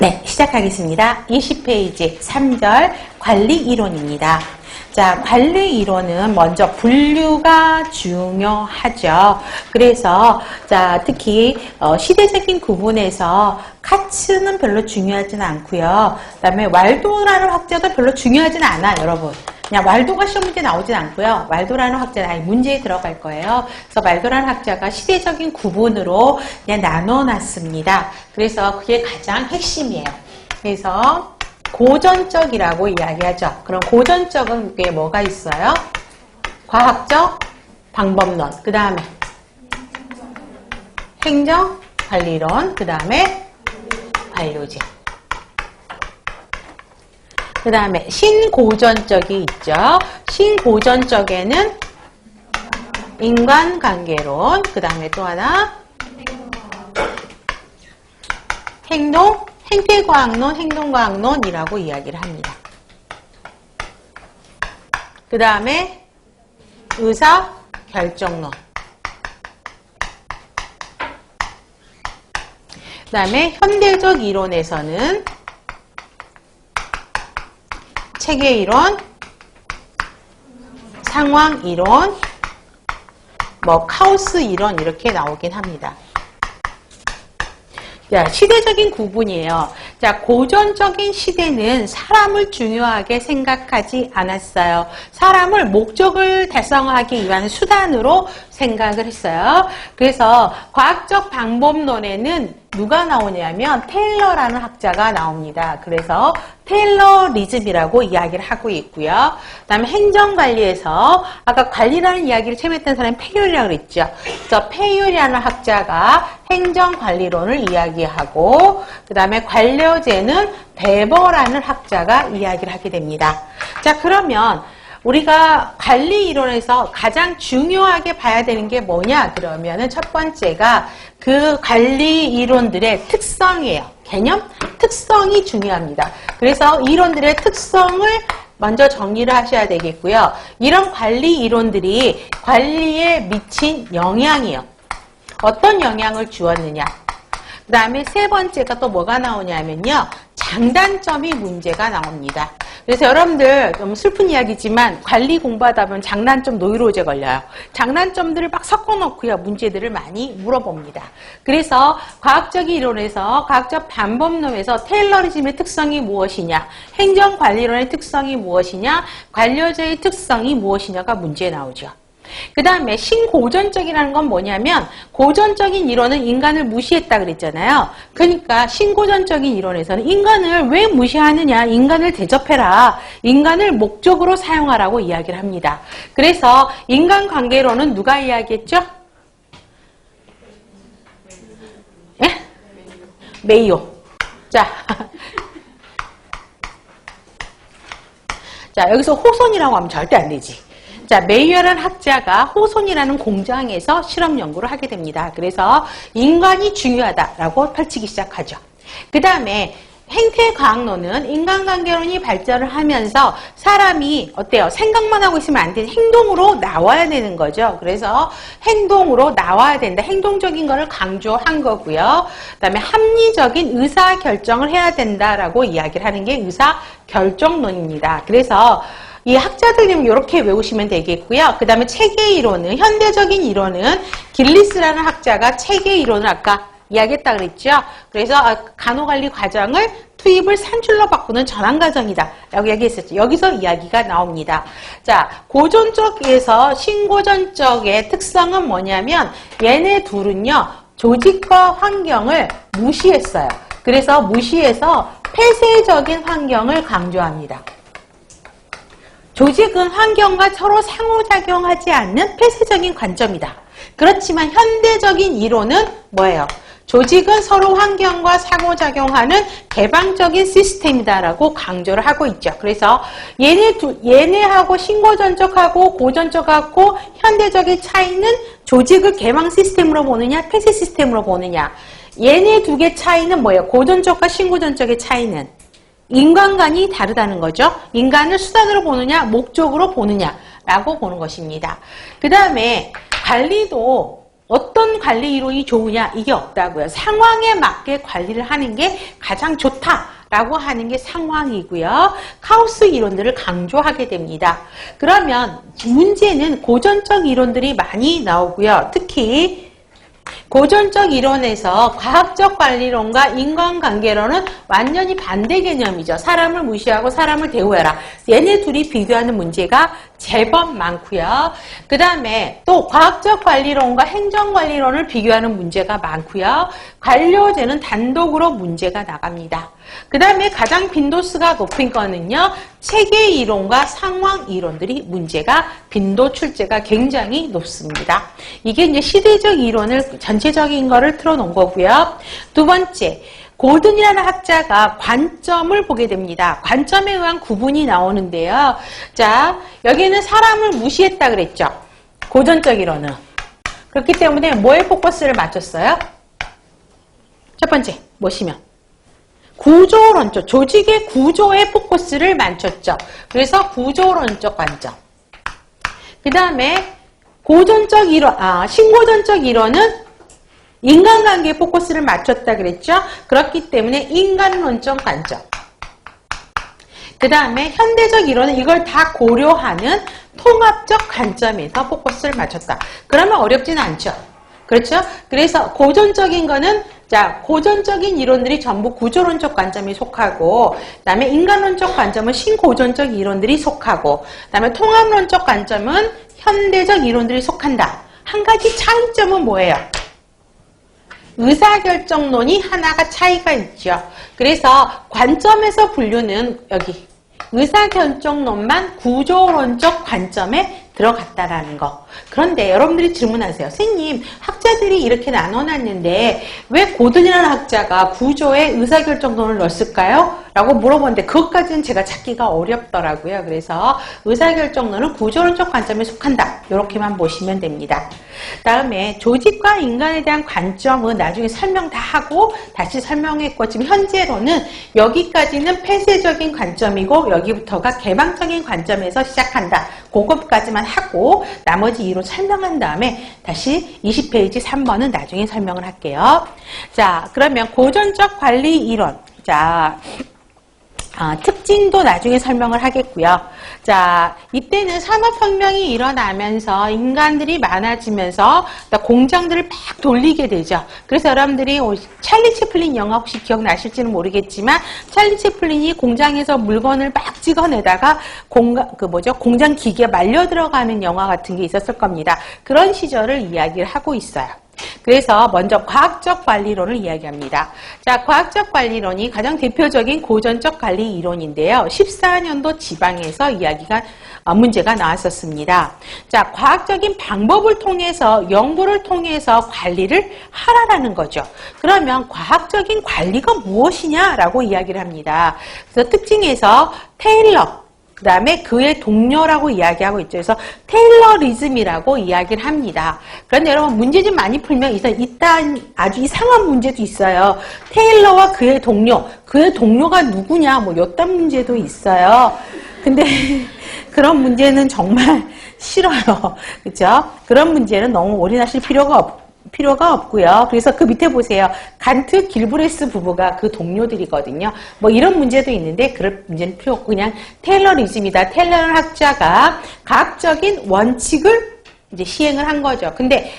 네, 시작하겠습니다. 20페이지 3절 관리 이론입니다. 자, 관리 이론은 먼저 분류가 중요하죠. 그래서 자, 특히 시대적인 구분에서 카츠는 별로 중요하진 않고요. 그다음에 왈도라는 학자도 별로 중요하진 않아, 여러분. 그냥 왈도가 시험 문제 나오진 않고요. 왈도라는 학자는 아예 문제에 들어갈 거예요. 그래서 왈도라는 학자가 시대적인 구분으로 그냥 나눠놨습니다. 그래서 그게 가장 핵심이에요. 그래서 고전적이라고 이야기하죠. 그럼 고전적은 그게 뭐가 있어요? 과학적 방법론, 그 다음에 행정관리론, 그 다음에 관료제. 그 다음에 신고전적이 있죠. 신고전적에는 인간관계론, 그 다음에 또 하나 행태과학론, 행동과학론이라고 이야기를 합니다. 그 다음에 의사결정론. 그 다음에 현대적 이론에서는 체계이론, 상황이론, 카오스 이론 이렇게 나오긴 합니다. 자, 시대적인 구분이에요. 자, 고전적인 시대는 사람을 중요하게 생각하지 않았어요. 사람을 목적을 달성하기 위한 수단으로 생각을 했어요. 그래서 과학적 방법론에는 누가 나오냐면 테일러라는 학자가 나옵니다. 그래서 테일러리즘이라고 이야기를 하고 있고요. 그 다음에 행정관리에서 아까 관리라는 이야기를 처음 했던 사람이 페이올이라고 그랬죠. 그래서 페이올이라는 학자가 행정관리론을 이야기하고 그 다음에 관료제는 베버라는 학자가 이야기를 하게 됩니다. 자, 그러면 우리가 관리 이론에서 가장 중요하게 봐야 되는 게 뭐냐? 그러면은 첫 번째가 그 관리 이론들의 특성이에요. 개념? 특성이 중요합니다. 그래서 이론들의 특성을 먼저 정리를 하셔야 되겠고요. 이런 관리 이론들이 관리에 미친 영향이요. 어떤 영향을 주었느냐? 그 다음에 세 번째가 또 뭐가 나오냐면요. 장단점이 문제가 나옵니다. 그래서 여러분들 좀 슬픈 이야기지만 관리 공부하다 보면 장단점 노이로제 걸려요. 장단점들을 막 섞어놓고요. 문제들을 많이 물어봅니다. 그래서 과학적 이론에서 과학적 방법론에서 테일러리즘의 특성이 무엇이냐, 행정관리론의 특성이 무엇이냐, 관료제의 특성이 무엇이냐가 문제에 나오죠. 그 다음에 신고전적이라는 건 뭐냐면 고전적인 이론은 인간을 무시했다 그랬잖아요. 그러니까 신고전적인 이론에서는 인간을 왜 무시하느냐, 인간을 대접해라, 인간을 목적으로 사용하라고 이야기를 합니다. 그래서 인간관계론은 누가 이야기했죠? 예? 메이오. 자, 여기서 호손이라고 하면 절대 안 되지. 자, 메이어라는 학자가 호손이라는 공장에서 실험 연구를 하게 됩니다. 그래서 인간이 중요하다라고 펼치기 시작하죠. 그 다음에 행태과학론은 인간관계론이 발전을 하면서 사람이 어때요? 생각만 하고 있으면 안 되는 행동으로 나와야 되는 거죠. 그래서 행동으로 나와야 된다. 행동적인 거를 강조한 거고요. 그 다음에 합리적인 의사결정을 해야 된다라고 이야기를 하는 게 의사결정론입니다. 그래서 이 학자들님 이렇게 외우시면 되겠고요. 그 다음에 체계이론은, 현대적인 이론은 길리스라는 학자가 체계이론을 아까 이야기했다 그랬죠. 그래서 간호관리 과정을 투입을 산출로 바꾸는 전환 과정이다 라고 이야기했었죠. 여기서 이야기가 나옵니다. 자, 고전적에서 신고전적의 특성은 뭐냐면 얘네 둘은요, 조직과 환경을 무시했어요. 그래서 무시해서 폐쇄적인 환경을 강조합니다. 조직은 환경과 서로 상호작용하지 않는 폐쇄적인 관점이다. 그렇지만 현대적인 이론은 뭐예요? 조직은 서로 환경과 상호작용하는 개방적인 시스템이다라고 강조를 하고 있죠. 그래서 얘네하고 신고전적하고 고전적하고 현대적인 차이는 조직을 개방 시스템으로 보느냐, 폐쇄 시스템으로 보느냐. 얘네 두 개 차이는 뭐예요? 고전적과 신고전적의 차이는 인간관이 다르다는 거죠. 인간을 수단으로 보느냐, 목적으로 보느냐라고 보는 것입니다. 그 다음에 관리도 어떤 관리 이론이 좋으냐 이게 없다고요. 상황에 맞게 관리를 하는 게 가장 좋다라고 하는 게 상황이고요. 카오스 이론들을 강조하게 됩니다. 그러면 문제는 고전적 이론들이 많이 나오고요. 특히 고전적 이론에서 과학적 관리론과 인간관계론은 완전히 반대 개념이죠. 사람을 무시하고 사람을 대우해라. 얘네 둘이 비교하는 문제가 제법 많고요. 그 다음에 또 과학적 관리론과 행정관리론을 비교하는 문제가 많고요. 관료제는 단독으로 문제가 나갑니다. 그 다음에 가장 빈도수가 높은 거는요. 체계 이론과 상황 이론들이 문제가 빈도 출제가 굉장히 높습니다. 이게 이제 시대적 이론을 전체적인 거를 틀어놓은 거고요. 두 번째, 고든이라는 학자가 관점을 보게 됩니다. 관점에 의한 구분이 나오는데요. 자, 여기는 사람을 무시했다 그랬죠. 고전적 이론은. 그렇기 때문에 뭐에 포커스를 맞췄어요? 첫 번째, 뭐시면? 구조론적, 조직의 구조에 포커스를 맞췄죠. 그래서 구조론적 관점. 그 다음에 고전적 이론, 신고전적 이론은 인간관계에 포커스를 맞췄다 그랬죠. 그렇기 때문에 인간론적 관점. 그 다음에 현대적 이론은 이걸 다 고려하는 통합적 관점에서 포커스를 맞췄다. 그러면 어렵지는 않죠. 그렇죠? 그래서 고전적인 거는 고전적인 이론들이 전부 구조론적 관점에 속하고, 그 다음에 인간론적 관점은 신고전적 이론들이 속하고, 그 다음에 통합론적 관점은 현대적 이론들이 속한다. 한 가지 차이점은 뭐예요? 의사결정론이 하나가 차이가 있죠. 그래서 관점에서 분류는 여기 의사결정론만 구조론적 관점에 들어갔다라는 거. 그런데 여러분들이 질문하세요. 선생님, 학자들이 이렇게 나눠놨는데 왜 고든이라는 학자가 구조에 의사결정론을 넣었을까요? 라고 물어보는데 그것까지는 제가 찾기가 어렵더라고요. 그래서 의사결정론은 구조론적 관점에 속한다. 이렇게만 보시면 됩니다. 다음에 조직과 인간에 대한 관점은 나중에 설명 다 하고 다시 설명했고, 지금 현재로는 여기까지는 폐쇄적인 관점이고 여기부터가 개방적인 관점에서 시작한다. 그것까지만 하고 나머지 2로 설명한 다음에 다시 20페이지 3번은 나중에 설명을 할게요. 자, 그러면 고전적 관리 이론. 자, 특징도 나중에 설명을 하겠고요. 자, 이때는 산업혁명이 일어나면서 인간들이 많아지면서 공장들을 막 돌리게 되죠. 그래서 여러분들이 찰리 채플린 영화 혹시 기억나실지는 모르겠지만 찰리 채플린이 공장에서 물건을 막 찍어내다가 공장 기계에 말려 들어가는 영화 같은 게 있었을 겁니다. 그런 시절을 이야기를 하고 있어요. 그래서 먼저 과학적 관리론을 이야기합니다. 자, 과학적 관리론이 가장 대표적인 고전적 관리 이론인데요. 14년도 지방에서 문제가 나왔었습니다. 자, 과학적인 방법을 통해서, 연구를 통해서 관리를 하라라는 거죠. 그러면 과학적인 관리가 무엇이냐라고 이야기를 합니다. 그래서 특징에서 테일러, 그 다음에 그의 동료라고 이야기하고 있죠. 그래서 테일러리즘이라고 이야기를 합니다. 그런데 여러분 문제 좀 많이 풀면 일단 아주 이상한 문제도 있어요. 테일러와 그의 동료가 누구냐 뭐 이딴 문제도 있어요. 근데 그런 문제는 정말 싫어요. 그렇죠? 그런 문제는 너무 올인하실 필요가 없고요. 그래서 그 밑에 보세요. 간트, 길브레스 부부가 그 동료들이거든요. 뭐 이런 문제도 있는데 그럴 문제는 필요 없고 그냥 테일러리즘이다. 테일러는 학자가 과학적인 원칙을 이제 시행을 한 거죠. 근데